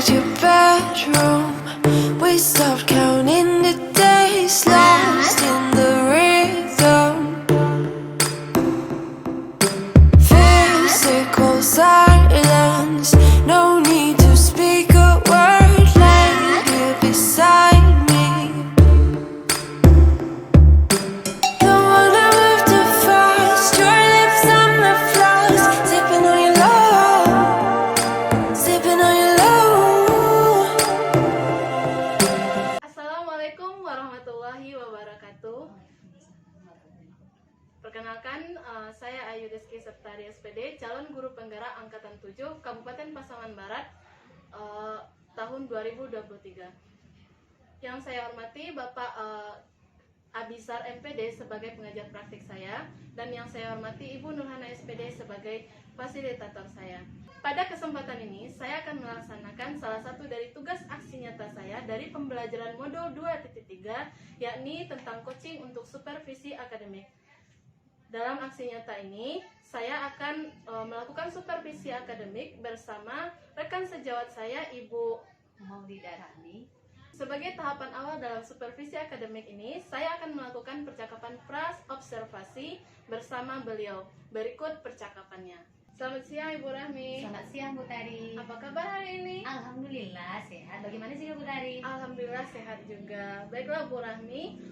left your bedroom, we stopped counting the days, lost in the rhythm. Physical silence, no need to speak a word. Lay here beside me. Don't wanna move too fast. Your lips on the floors, sipping on your love, sipping on your love. Assalamualaikum warahmatullahi wabarakatuh. Perkenalkan, saya Ayu Deski Septari SPD, calon guru penggerak Angkatan 7 Kabupaten Pasaman Barat tahun 2023. Yang saya hormati Bapak Abisar MPD sebagai pengajar praktik saya, dan yang saya hormati Ibu Nurhana SPD sebagai fasilitator saya. Pada kesempatan ini, saya akan melaksanakan salah satu dari tugas aksi nyata saya dari pembelajaran modul 2.3, yakni tentang coaching untuk supervisi akademik. Dalam aksi nyata ini, saya akan melakukan supervisi akademik bersama rekan sejawat saya, Ibu Maulida Rahmi. Sebagai tahapan awal dalam supervisi akademik ini, saya akan melakukan percakapan pra-observasi bersama beliau. Berikut percakapannya. Selamat siang Ibu Rahmi. Selamat siang Bu Tari. Apa kabar hari ini? Alhamdulillah sehat. Bagaimana sih Bu Tari? Alhamdulillah sehat juga. Baiklah Bu Rahmi,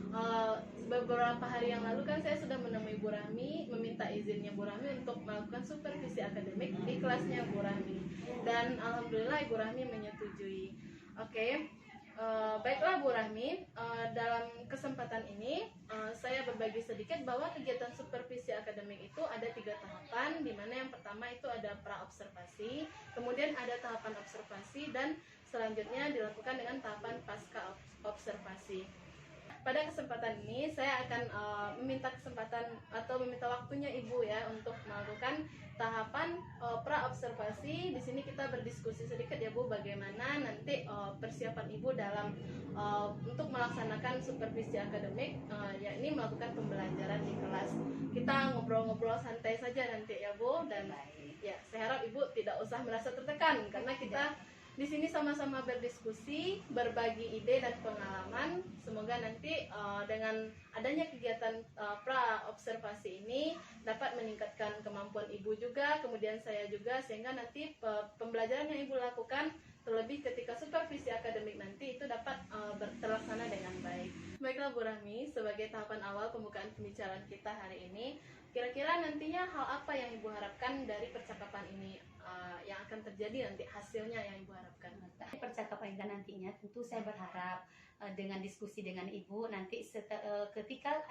beberapa hari yang lalu kan saya sudah menemui Bu Rahmi, meminta izinnya Bu Rahmi untuk melakukan supervisi akademik di kelasnya Bu Rahmi. Dan alhamdulillah Ibu Rahmi menyetujui. Oke. Baiklah Bu Rahmi, dalam kesempatan ini saya berbagi sedikit bahwa kegiatan supervisi akademik itu ada 3 tahapan, di mana yang pertama itu ada pra-observasi, kemudian ada tahapan observasi, dan selanjutnya dilakukan dengan tahapan pasca observasi. Pada kesempatan ini saya akan meminta kesempatan atau meminta waktunya Ibu ya untuk melakukan tahapan pra-observasi. Di sini kita berdiskusi sedikit ya Bu, bagaimana nanti persiapan Ibu dalam untuk melaksanakan supervisi akademik, yakni melakukan pembelajaran di kelas. Kita ngobrol-ngobrol santai saja nanti ya Bu, dan ya saya harap Ibu tidak usah merasa tertekan karena kita di sini sama-sama berdiskusi, berbagi ide dan pengalaman. Semoga nanti dengan adanya kegiatan pra-observasi ini dapat meningkatkan kemampuan Ibu juga, kemudian saya juga, sehingga nanti pembelajaran yang Ibu lakukan terlebih ketika supervisi akademik nanti itu dapat terlaksana dengan baik. Baiklah Bu Rahmi, sebagai tahapan awal pembukaan pembicaraan kita hari ini, kira-kira nantinya hal apa yang Ibu harapkan dari percakapan ini yang akan terjadi nanti, hasilnya yang Ibu harapkan? Percakapan kita nantinya tentu saya berharap dengan diskusi dengan Ibu nanti ketika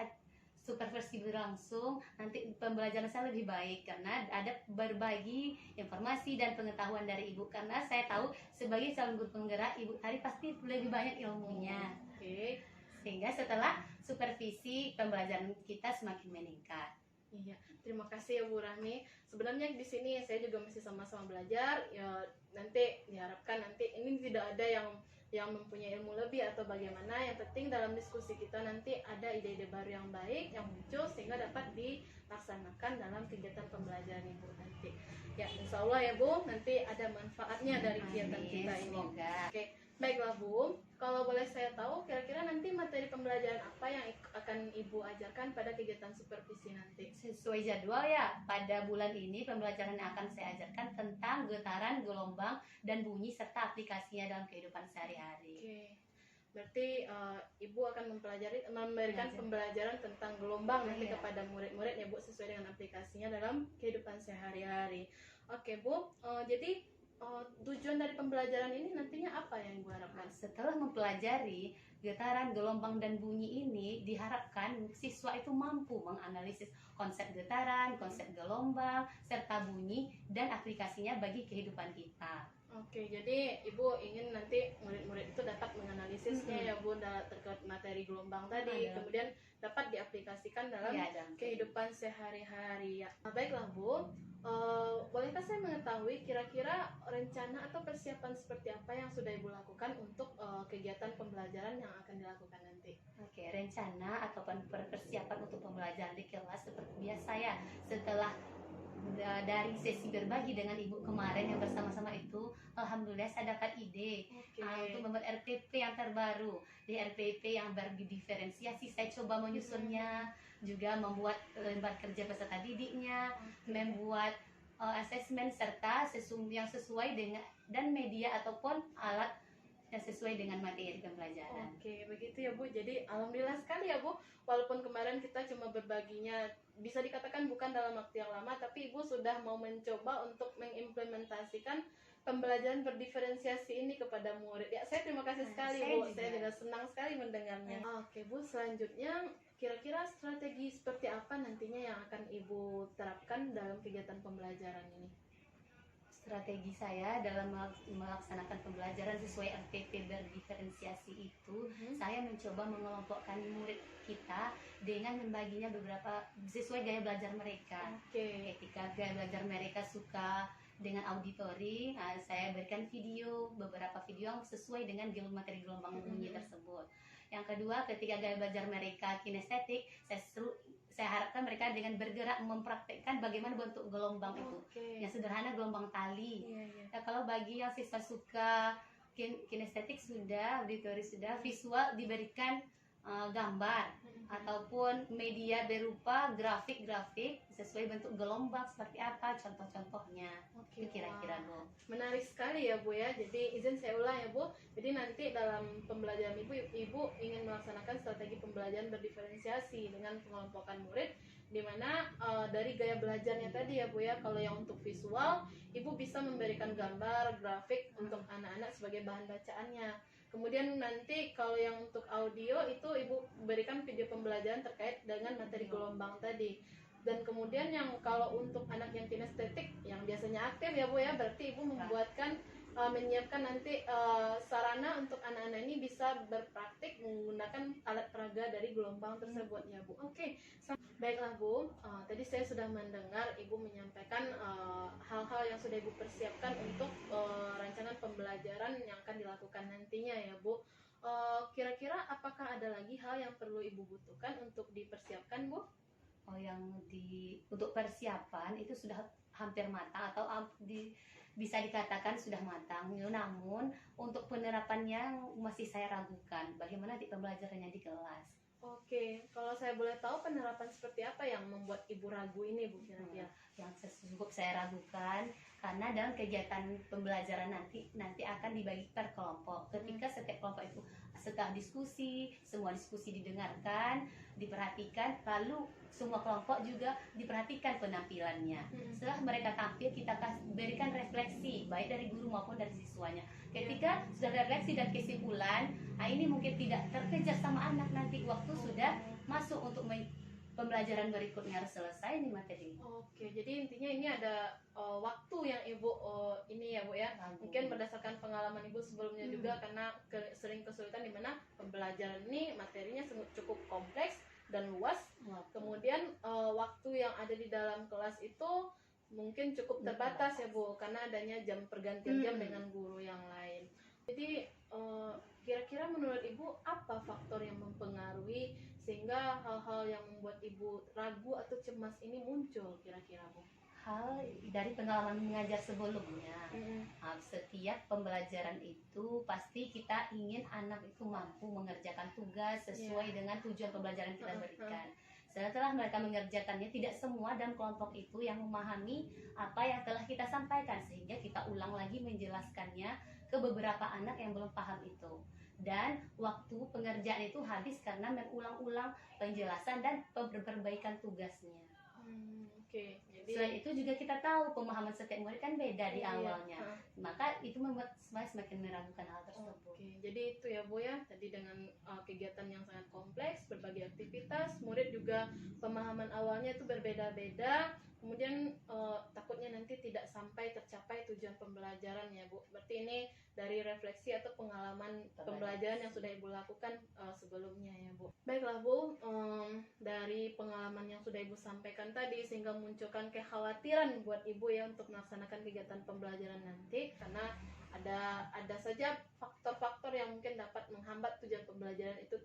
supervisi berlangsung nanti pembelajaran saya lebih baik karena ada berbagi informasi dan pengetahuan dari Ibu, karena saya tahu sebagai calon guru penggerak Ibu Tari pasti lebih banyak ilmunya. Oke. Sehingga setelah supervisi pembelajaran kita semakin meningkat. Iya, terima kasih ya Bu Rahmi. Sebenarnya di sini saya juga masih sama-sama belajar. Ya, nanti diharapkan nanti ini tidak ada yang mempunyai ilmu lebih atau bagaimana. Yang penting dalam diskusi kita nanti ada ide-ide baru yang baik yang muncul sehingga dapat dilaksanakan dalam kegiatan pembelajaran Ibu nanti. Ya, insya Allah ya Bu, nanti ada manfaatnya dari kegiatan kita ini. Semoga. Oke, baiklah Bu. Kalau boleh saya tahu, kira-kira nanti materi pembelajaran apa yang akan Ibu ajarkan pada kegiatan supervisi nanti? Sesuai jadwal ya, pada bulan ini pembelajaran yang akan saya ajarkan tentang getaran, gelombang, dan bunyi serta aplikasinya dalam kehidupan sehari-hari. Oke, berarti Ibu akan memberikan pembelajaran tentang gelombang nanti kepada murid-murid ya Bu, sesuai dengan aplikasinya dalam kehidupan sehari-hari. Oke Bu, jadi tujuan dari pembelajaran ini nantinya apa yang Ibu harapkan? Setelah mempelajari getaran, gelombang, dan bunyi ini, diharapkan siswa itu mampu menganalisis konsep getaran, konsep gelombang, serta bunyi dan aplikasinya bagi kehidupan kita. Oke, jadi Ibu ingin nanti murid-murid itu dapat menganalisisnya ya Bu, terkait materi gelombang tadi, kemudian dapat diaplikasikan dalam kehidupan sehari-hari ya. Baiklah Bu, bolehkah saya mengetahui kira-kira rencana atau persiapan seperti apa yang sudah Ibu lakukan untuk kegiatan pembelajaran yang akan dilakukan nanti? Oke, rencana ataupun persiapan untuk pembelajaran di kelas seperti biasa ya. Setelah dari sesi berbagi dengan ibu kemarin yang bersama-sama itu, alhamdulillah saya dapat ide Oke. untuk membuat RPP yang terbaru. Di RPP yang berdiferensiasi saya coba menyusunnya, juga membuat lembar kerja peserta didiknya, membuat asesmen serta yang sesuai dengan dan media ataupun alat yang sesuai dengan materi pembelajaran. Oke, begitu ya Bu. Jadi alhamdulillah sekali ya Bu. Walaupun kemarin kita cuma berbaginya bisa dikatakan bukan dalam waktu yang lama, tapi Ibu sudah mau mencoba untuk mengimplementasikan pembelajaran berdiferensiasi ini kepada murid. Ya, saya terima kasih sekali Saya Bu. juga. Saya juga senang sekali mendengarnya. Oke Bu, selanjutnya kira-kira strategi seperti apa nantinya yang akan Ibu terapkan dalam kegiatan pembelajaran ini? Strategi saya dalam melaksanakan pembelajaran sesuai RPP berdiferensiasi itu, saya mencoba mengelompokkan murid kita dengan membaginya beberapa sesuai gaya belajar mereka. Oke. Ketika gaya belajar mereka suka dengan auditori, saya berikan beberapa video yang sesuai dengan materi gelombang bunyi tersebut. Yang kedua, ketika gaya belajar mereka kinestetik, saya harapkan mereka dengan bergerak mempraktekkan bagaimana bentuk gelombang itu. Oke. Yang sederhana gelombang tali. Iya, iya. Nah, kalau bagi yang siswa suka kinestetik sudah, auditori sudah, visual diberikan gambar ataupun media berupa grafik-grafik sesuai bentuk gelombang seperti apa contoh-contohnya. Oke, Itu kira-kira wah. Bu. Menarik sekali ya Bu ya. Jadi izin saya ulang ya Bu. Jadi nanti dalam pembelajaran Ibu ingin melaksanakan strategi pembelajaran berdiferensiasi dengan pengelompokan murid, di mana dari gaya belajarnya tadi ya Bu ya. Kalau yang untuk visual, Ibu bisa memberikan gambar, grafik untuk anak-anak sebagai bahan bacaannya. Kemudian nanti kalau yang untuk audio itu Ibu berikan video pembelajaran terkait dengan materi gelombang tadi. Dan kemudian yang kalau untuk anak yang kinestetik yang biasanya aktif ya Bu ya, berarti Ibu membuatkan menyiapkan nanti sarana untuk anak-anak ini bisa berpraktik menggunakan alat peraga dari gelombang tersebut ya Bu. Oke, baiklah Bu. Tadi saya sudah mendengar Ibu menyampaikan hal-hal yang sudah Ibu persiapkan untuk rancangan pembelajaran yang akan dilakukan nantinya ya Bu. Kira-kira apakah ada lagi hal yang perlu Ibu butuhkan untuk dipersiapkan Bu? Untuk persiapan itu sudah hampir matang atau bisa dikatakan sudah matang. Namun untuk penerapannya masih saya ragukan. Bagaimana di pembelajarannya di kelas? Oke, kalau saya boleh tahu penerapan seperti apa yang membuat Ibu ragu ini Bu kira-kira? Yang cukup saya ragukan karena dalam kegiatan pembelajaran nanti akan dibagi per kelompok. Ketika setiap kelompok itu setelah diskusi, semua diskusi didengarkan, diperhatikan, lalu semua kelompok juga diperhatikan penampilannya. Setelah mereka tampil, kita berikan refleksi baik dari guru maupun dari siswanya. Ketika sudah refleksi dan kesimpulan, ini mungkin tidak terkejar sama anak nanti waktu sudah masuk untuk pembelajaran berikutnya harus selesai nih materi. Oke, jadi intinya ini ada waktu yang Ibu ini ya Bu ya. Mungkin berdasarkan pengalaman Ibu sebelumnya juga karena sering kesulitan di mana pembelajaran ini materinya cukup kompleks dan luas. Kemudian waktu yang ada di dalam kelas itu mungkin cukup terbatas ya Bu karena adanya jam pergantian jam dengan guru yang lain. Jadi kira-kira menurut Ibu apa faktor yang mempengaruhi sehingga hal-hal yang membuat Ibu ragu atau cemas ini muncul kira-kira Bu? Hal dari pengalaman mengajar sebelumnya, setiap pembelajaran itu pasti kita ingin anak itu mampu mengerjakan tugas sesuai dengan tujuan pembelajaran yang kita berikan. Setelah mereka mengerjakannya, tidak semua dalam kelompok itu yang memahami apa yang telah kita sampaikan, sehingga kita ulang lagi menjelaskannya ke beberapa anak yang belum paham itu. Dan waktu pengerjaan itu habis karena mengulang-ulang penjelasan dan perbaikan tugasnya. Oke, jadi Selain itu juga kita tahu pemahaman setiap murid kan beda di awalnya, maka itu membuat semakin meragukan hal tersebut. Oke, jadi itu ya Bu ya, tadi dengan kegiatan yang sangat kompleks, berbagai aktivitas, murid juga pemahaman awalnya itu berbeda-beda, kemudian takutnya nanti tidak sampai tercapai tujuan pembelajaran ya Bu. Berarti ini dari refleksi atau pengalaman pembelajaran yang sudah Ibu lakukan sebelumnya ya Bu. Baiklah Bu, dari pengalaman yang sudah Ibu sampaikan tadi sehingga munculkan kekhawatiran buat Ibu ya untuk melaksanakan kegiatan pembelajaran nanti karena ada saja faktor-faktor yang mungkin dapat menghambat tujuan pembelajaran itu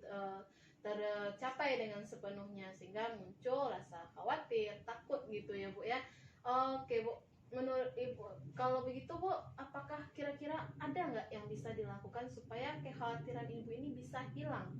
tercapai dengan sepenuhnya sehingga muncul rasa khawatir, takut gitu ya Bu ya. Oke Bu, menurut Ibu, kalau begitu Bu, apakah kira-kira ada nggak yang bisa dilakukan supaya kekhawatiran Ibu ini bisa hilang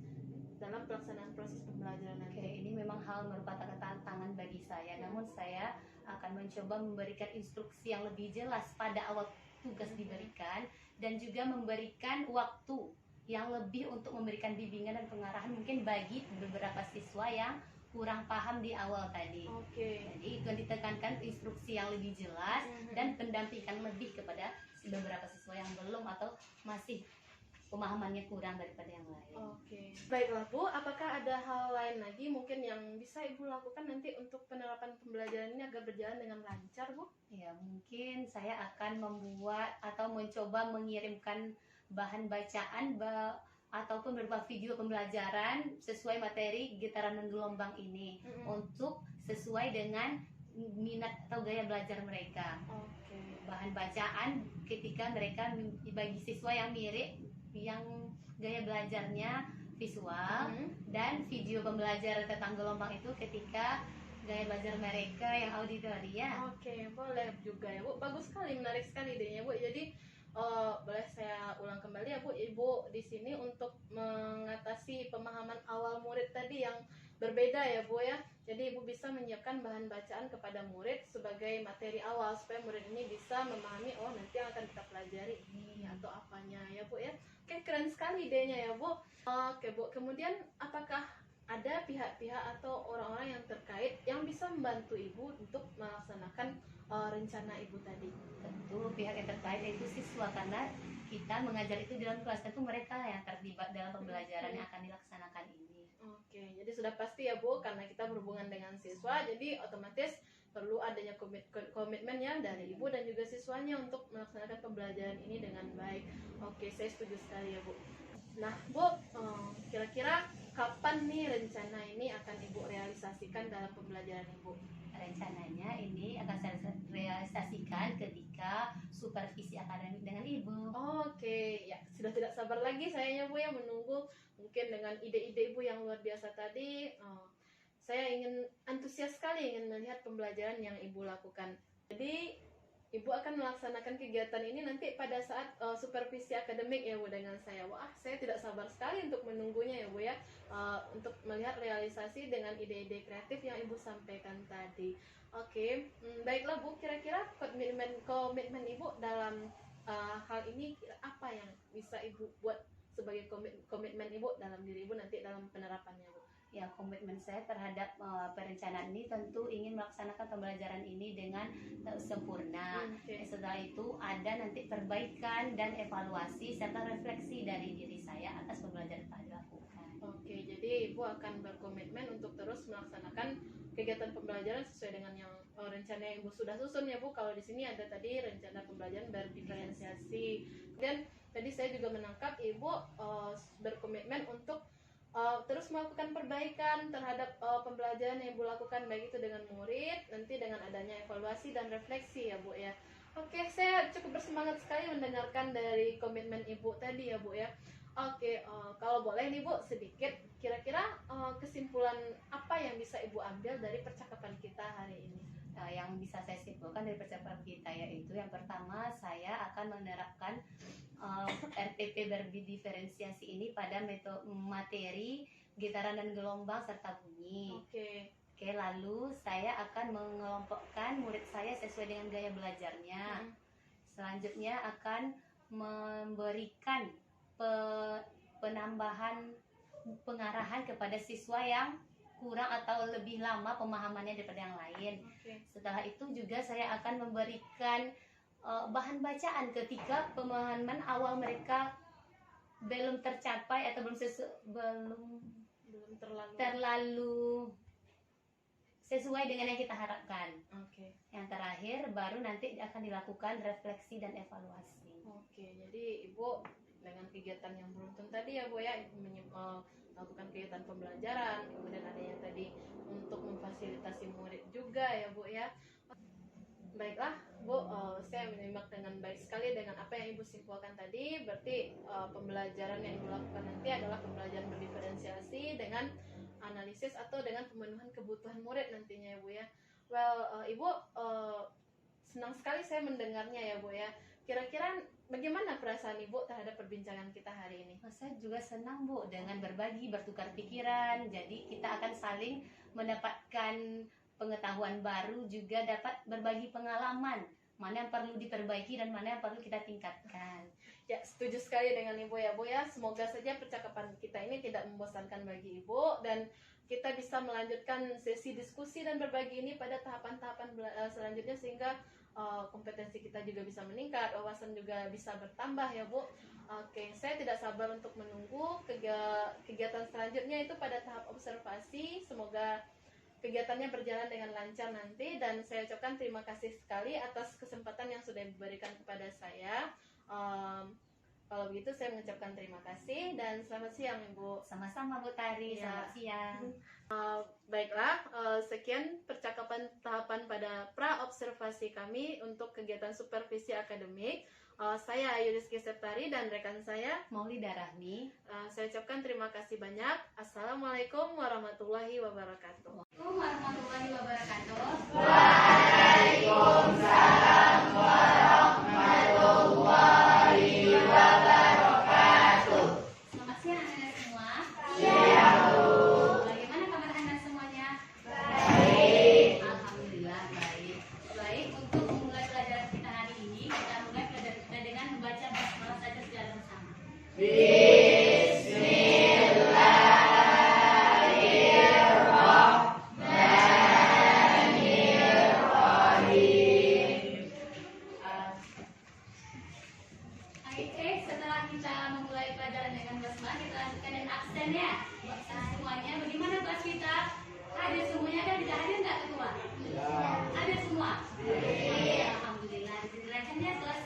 dalam pelaksanaan proses pembelajaran Oke, nanti? ini memang hal merupakan tantangan bagi saya. Namun saya akan mencoba memberikan instruksi yang lebih jelas pada awal tugas diberikan dan juga memberikan waktu yang lebih untuk memberikan bimbingan dan pengarahan mungkin bagi beberapa siswa yang kurang paham di awal tadi. Oke. Jadi itu yang ditekankan instruksi yang lebih jelas dan pendampingan lebih kepada beberapa siswa yang belum atau masih pemahamannya kurang daripada yang lain. Oke. Baiklah Bu, apakah ada hal lain lagi mungkin yang bisa Ibu lakukan nanti untuk penerapan pembelajaran ini agar berjalan dengan lancar Bu? Ya, mungkin saya akan membuat atau mencoba mengirimkan bahan bacaan ataupun berupa video pembelajaran sesuai materi getaran dan gelombang ini untuk sesuai dengan minat atau gaya belajar mereka. Oke. Bahan bacaan ketika mereka bagi siswa yang mirip, yang gaya belajarnya visual, dan video pembelajaran tentang gelombang itu ketika gaya belajar mereka yang auditori ya. Oke, boleh juga ya Bu. Bagus sekali, menarik sekali idenya Bu. Jadi boleh saya ulang kembali ya Bu. Ibu di sini untuk mengatasi pemahaman awal murid tadi yang berbeda ya Bu ya. Jadi Ibu bisa menyiapkan bahan bacaan kepada murid sebagai materi awal supaya murid ini bisa memahami oh nanti yang akan kita pelajari ini atau apanya ya Bu ya. Oke, keren sekali idenya ya Bu. Oke Bu, kemudian apakah ada pihak-pihak atau orang-orang yang terkait yang bisa membantu Ibu untuk melaksanakan rencana Ibu tadi? Tentu pihak yang terkait yaitu siswa, karena kita mengajar itu di dalam kelas, tentu mereka yang terlibat dalam pembelajaran yang akan dilaksanakan ini. Oke, jadi sudah pasti ya Bu, karena kita berhubungan dengan siswa, jadi otomatis perlu adanya komitmen ya dari Ibu dan juga siswanya untuk melaksanakan pembelajaran ini dengan baik. Oke, saya setuju sekali ya Bu. Nah Bu, kira-kira kapan nih rencana ini akan Ibu realisasikan dalam pembelajaran Ibu? Rencananya ini akan saya realisasikan ketika supervisi akademik dengan Ibu. Oke, ya sudah tidak sabar lagi sayanya Bu ya menunggu mungkin dengan ide-ide Ibu yang luar biasa tadi. Saya ingin antusias sekali ingin melihat pembelajaran yang Ibu lakukan. Jadi Ibu akan melaksanakan kegiatan ini nanti pada saat supervisi akademik ya Bu dengan saya. Wah, saya tidak sabar sekali untuk menunggunya ya Bu ya, untuk melihat realisasi dengan ide-ide kreatif yang Ibu sampaikan tadi. Oke, baiklah Bu, kira-kira komitmen Ibu dalam hal ini apa yang bisa Ibu buat sebagai komitmen Ibu dalam diri Ibu nanti dalam penerapannya Bu? Ya, komitmen saya terhadap perencanaan ini tentu ingin melaksanakan pembelajaran ini dengan sempurna. Oke. Setelah itu ada nanti perbaikan dan evaluasi serta refleksi dari diri saya atas pembelajaran yang telah dilakukan. Oke, jadi Ibu akan berkomitmen untuk terus melaksanakan kegiatan pembelajaran sesuai dengan yang rencana yang Ibu sudah susun ya Bu. Kalau di sini ada tadi rencana pembelajaran berdiferensiasi. Kemudian tadi saya juga menangkap Ibu berkomitmen untuk terus melakukan perbaikan terhadap pembelajaran yang Ibu lakukan baik itu dengan murid, nanti dengan adanya evaluasi dan refleksi ya Bu ya. Oke, saya cukup bersemangat sekali mendengarkan dari komitmen Ibu tadi ya Bu ya. Oke, kalau boleh nih Bu, sedikit kira-kira kesimpulan apa yang bisa Ibu ambil dari percakapan kita hari ini? Yang bisa saya simpulkan dari percakapan kita yaitu yang pertama, saya akan menerapkan RPP berdiferensiasi ini pada materi getaran dan gelombang serta bunyi. Oke. Oke, lalu saya akan mengelompokkan murid saya sesuai dengan gaya belajarnya. Selanjutnya akan memberikan penambahan pengarahan kepada siswa yang kurang atau lebih lama pemahamannya daripada yang lain. Oke. Setelah itu juga saya akan memberikan bahan bacaan ketika pemahaman awal mereka belum tercapai atau belum terlalu sesuai dengan yang kita harapkan. Oke. Yang terakhir baru nanti akan dilakukan refleksi dan evaluasi. Oke, jadi Ibu dengan kegiatan yang beruntun tadi ya Bu ya, melakukan kegiatan pembelajaran, kemudian adanya tadi untuk memfasilitasi murid juga ya Bu ya. Baiklah Bu, saya menyimak dengan baik sekali dengan apa yang Ibu simpulkan tadi. Berarti pembelajaran yang Ibu lakukan nanti adalah pembelajaran berdiferensiasi dengan analisis atau dengan pemenuhan kebutuhan murid nantinya ya Bu ya. Well, Ibu, senang sekali saya mendengarnya ya Bu ya. Kira-kira bagaimana perasaan Ibu terhadap perbincangan kita hari ini? Saya juga senang Bu dengan berbagi, bertukar pikiran. Jadi kita akan saling mendapatkan pengetahuan baru, juga dapat berbagi pengalaman. Mana yang perlu diperbaiki dan mana yang perlu kita tingkatkan. Ya, setuju sekali dengan Ibu ya Bu ya. Semoga saja percakapan kita ini tidak membosankan bagi Ibu dan kita bisa melanjutkan sesi diskusi dan berbagi ini pada tahapan-tahapan selanjutnya sehingga kompetensi kita juga bisa meningkat, wawasan juga bisa bertambah ya Bu. Oke, saya tidak sabar untuk menunggu kegiatan selanjutnya itu pada tahap observasi. Semoga kegiatannya berjalan dengan lancar nanti dan saya ucapkan terima kasih sekali atas kesempatan yang sudah diberikan kepada saya. Kalau begitu saya mengucapkan terima kasih dan selamat siang Ibu. Sama-sama Bu Tari, Ya. selamat siang. Baiklah, sekian percakapan tahapan pada pra-observasi kami untuk kegiatan supervisi akademik. Saya Ayu Rizky Septari dan rekan saya Maulida Rahmi. saya ucapkan terima kasih banyak. Assalamualaikum warahmatullahi wabarakatuh. Assalamualaikum warahmatullahi wabarakatuh. Waalaikumsalam warahmatullahi wabarakatuh. Selamat siang Anda semua. Siang, Bu. Bagaimana kabar Anda semuanya? Baik. Alhamdulillah baik. Baik, untuk memulai pelajaran kita hari ini, kita mulai pelajaran kita dengan membaca basmalah saja secara bersama. Oke, setelah kita memulai pelajaran dengan basmalah, kita lanjutkan dengan absennya. Semuanya, bagaimana kelas kita? Hadir semuanya dan tidak hadir nggak ketua? Hadir semua? Alhamdulillah. Dijelaskannya kelas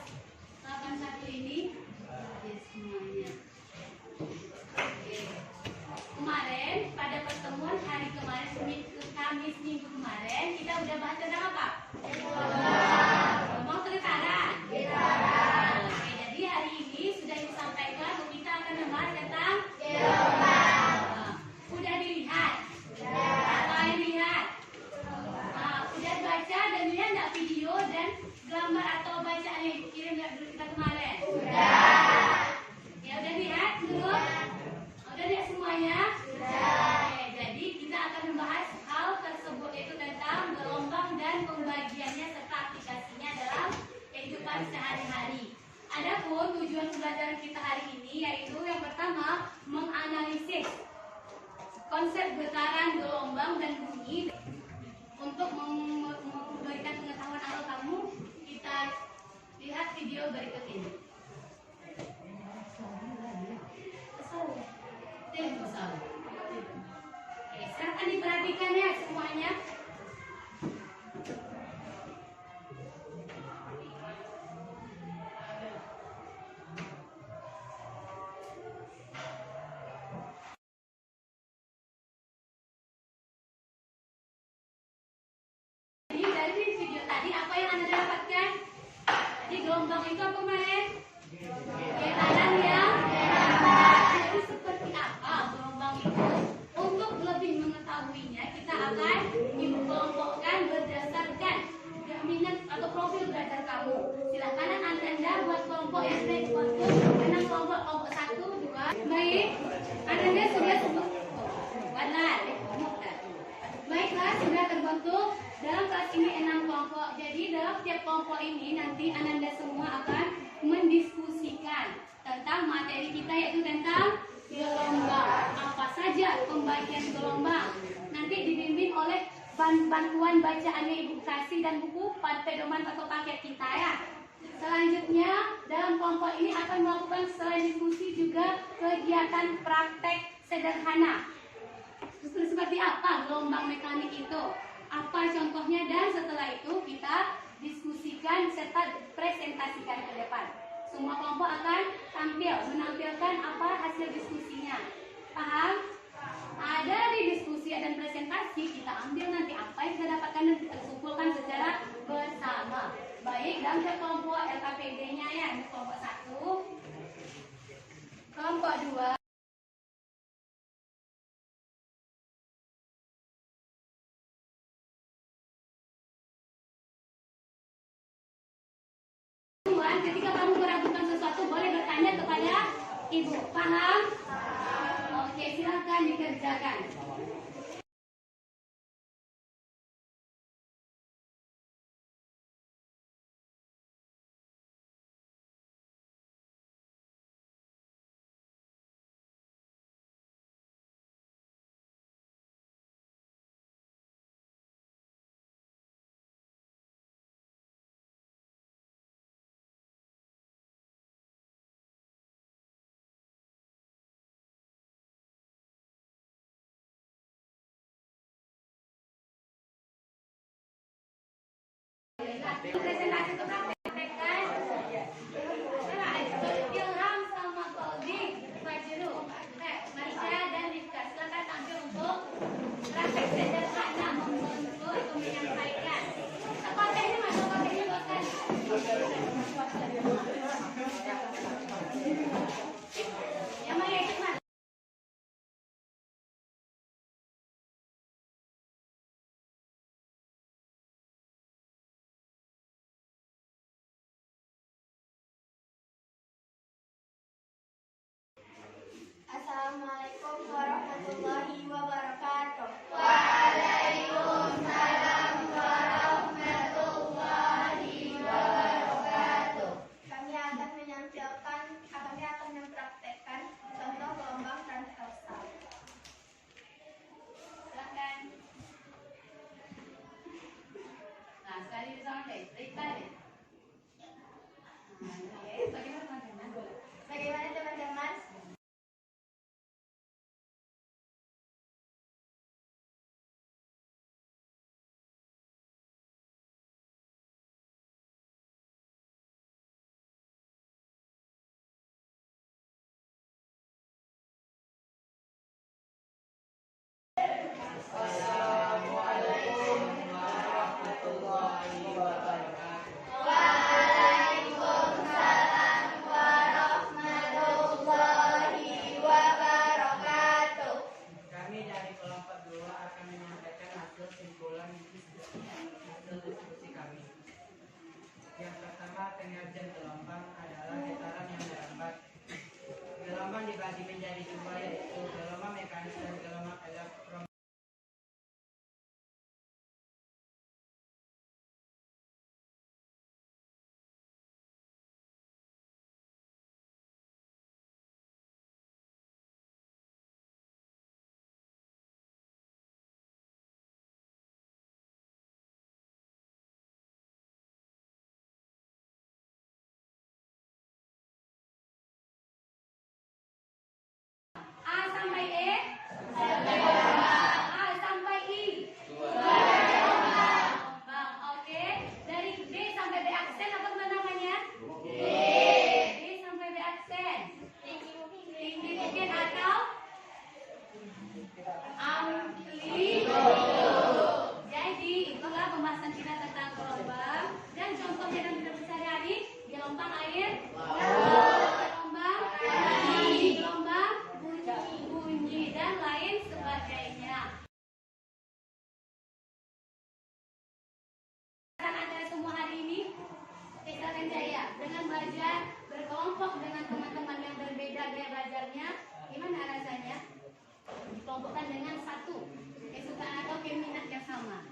81 ini hadir semuanya. Oke. Kemarin pada pertemuan hari kemarin, Kamis minggu kemarin, kita udah bahas tentang apa? Ngomong sekitaran. Oke, jadi hari ini sudah disampaikan kita akan membahas tentang udah dilihat? Apa yang dilihat? Udah baca dan lihat nggak video dan gambar atau bacaan yang Ibu kirim kita kemarin? Ya udah lihat belum? Udah lihat semuanya? Oke, jadi kita akan membahas hal tersebut yaitu tentang gelombang dan pembagiannya serta aplikasinya dalam kehidupan sehari-hari. Adapun tujuan pembelajaran kita hari ini yaitu yang pertama menganalisis konsep getaran, gelombang dan bunyi. Untuk memberikan pengetahuan awal kamu, kita lihat video berikut ini. Oke, silakan diperhatikan ya semuanya. Jadi dari video tadi apa yang Anda dapatkan? Jadi gelombang itu apa kemarin? Getaran yang jadi seperti apa gelombang itu? Untuk lebih mengetahuinya kita akan kelompokkan berdasarkan minat atau profil belajar kamu. Silakan Anda buat kelompok ya, untuk karena kelompok 1, 2. Baik, Anda sudah sebut. Benar. Baiklah, sudah terbentuk dalam kelas ini 6 kelompok. Jadi dalam tiap kelompok ini nanti Anda semua akan mendiskusikan tentang materi kita yaitu tentang gelombang. Apa saja pembagian gelombang. Nanti dibimbing oleh bantuan bacaannya Ibu kasih dan buku pedoman atau paket kita ya. Selanjutnya dalam kelompok ini akan melakukan selain diskusi juga kegiatan praktek sederhana. Seperti apa gelombang mekanik itu? Apa contohnya? Dan setelah itu kita diskusikan serta presentasikan ke depan. Semua kelompok akan menampilkan apa hasil diskusinya. Paham? Ada di diskusi dan presentasi kita ambil nanti apa yang kita dapatkan dan kita kumpulkan secara bersama. Baik, dalam kelompok LKPD-nya ya, kelompok 1, kelompok 2. Tuan, ketika kamu meragukan sesuatu boleh bertanya kepada ibu. Paham? Oke, silakan dikerjakan. Presentasi itu praktekkan. Ilham sama Kolbi, Fajru, Marsha dan Rifka, silakan tampil untuk praktek sederhana membentuk atau menyampaikan. Kontennya mana? Kontennya bukan. Yang mana yang mana? Assalamualaikum warahmatullahi wabarakatuh. Kami akan mempraktekkan contoh gelombang transversal. Silakan. Nah, sekali sampai Rifka deh. Oke, bagaimana teman-teman? Bagaimana teman-teman? Kami dari kelompok 2 akan menyampaikan hasil simpulan hasil diskusi kami. Yang pertama, pengerjaan gelombang adalah getaran yang merambat. Gelombang dibagi menjadi 2, yaitu gelombang mekanis dan gelombang elektromagnetik. A sampai E? A sampai I? Bang, oke. Dari B sampai B aksen apa namanya? B sampai B aksen. Tinggi mungkin atau amplitudo. Jadi itulah pembahasan kita tentang gelombang dan contohnya dalam hidup sehari-hari gelombang air, gelombang angin, gelombang bunyi dan lain sebagainya. Antara semua hari ini kita akan jaya dengan belajar berkelompok dengan teman-teman yang berbeda gaya belajarnya. Gimana rasanya? Dikelompokkan dengan satu kesukaan atau keminat yang sama.